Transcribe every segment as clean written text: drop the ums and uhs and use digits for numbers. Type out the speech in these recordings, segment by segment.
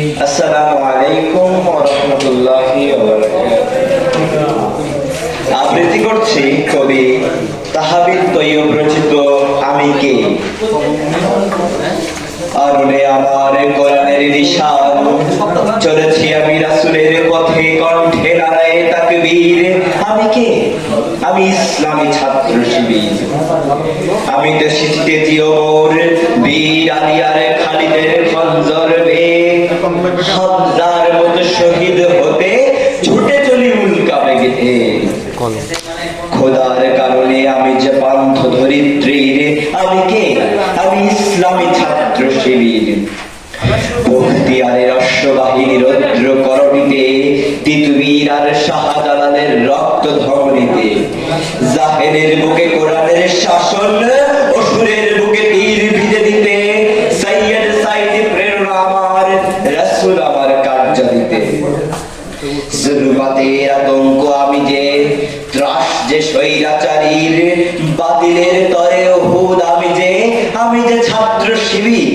আসসালামু আলাইকুম ওয়া রাহমাতুল্লাহি ওয়া বারাকাতুহু। আবৃত্তি করছি কবি তাহাবিদ তৈয়ব রচিত আমি কে। আরুনে আমার কোরআনের নিশান, চলেছি আমি রাসূলের পথে, কণ্ঠে নারায়ে তাকবীর। আমি কে? আমি ইসলামী ছাত্র শিবির। আমি তো শিখতেছি ওমর, বীর আলিয়ার খালিদের খঞ্জর বেয়ে, হামজার মতো শহীদ হতে ছুটে চলি উল্কা বেগে। খোদার কারণে আমি যে পান্থ ধরিত্রীর। আমি কে? আমি ইসলামী ছাত্র শিবির। বখতিয়ারের অশ্ববাহিনী রৌদ্র করণীতে, তিতুমীর আর শাহজালালের রক্ত ধমনীতে, জাহেরের বুকে কোরআনের শাসন, অসুরের বুকে তীর বিঁধে দিতে, সৈয়দ সাইদ প্রেরণা আমার, রাসূল আমার কার্য দিতে। জুলুমাতের আতঙ্ক আমি যে, ত্রাস যে স্বৈরাচারীর, বাতিলের তরে উহুদ আমি যে ছাত্র শিবির।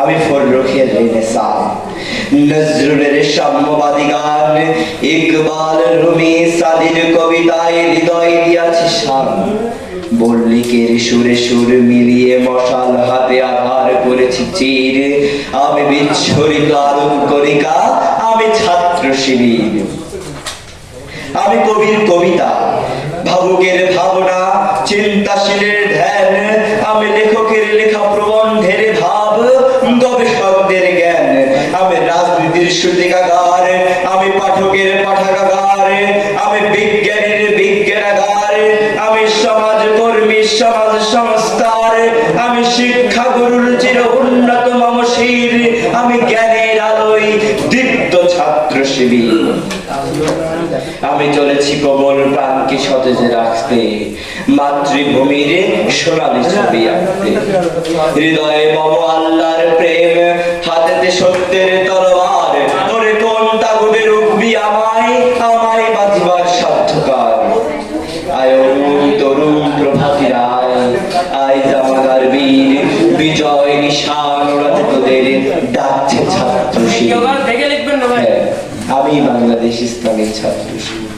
আমি ফররুখের রেনেসাঁ, নজরুলের সাম্যবাদী গান, ইকবাল রুমি সাদির কবিতায় হৃদয় দিয়াছি শান। বল্লিকের সুরে সুর মিলিয়ে মশাল হাতে আধার করেছি চির। আমি বিচ্ছরিত আলোক কণিকা, আমি ছাত্র শিবির। আমি কবির কবিতা, ভাবুকের ভাবনা, চিন্তাশীলের ধ্যান। আমি লেখকের লেখা প্রবন্ধের ভাব, গবেষকদের জ্ঞান। আমি রাজনীতির সূতিকাগার, আমি পাঠকের পাঠাগার। আমি বিজ্ঞানীর বিজ্ঞানাগার, আমি সমাজ কর্মী সমাজ সংস্কার। আমি শিক্ষা গুরুর চির উন্নত মমশির। আমি জ্ঞানের আলোয় দীপ্ত ছাত্র শিবির। আমি চলেছি কোমল প্রাণকে সতেজে রাখতে, মাতৃভূমির সোনালী ছবি আঁকতে। হৃদয়ে মম আল্লাহর প্রেম, হাতেতে সত্যের তলোয়ার। তোরে কোন তাগুদে রুখবি আমায়, আমায় বাঁধিবার সাধ্যকার। আয় তরুণ প্রভাতী রায়, আয় জামাদার বীর, বিজয় নিশান ওড়াতে তোদের ডাকছে ছাত্র শিবির। আমি বাংলাদেশ ইসলামী ছাত্র শিবির।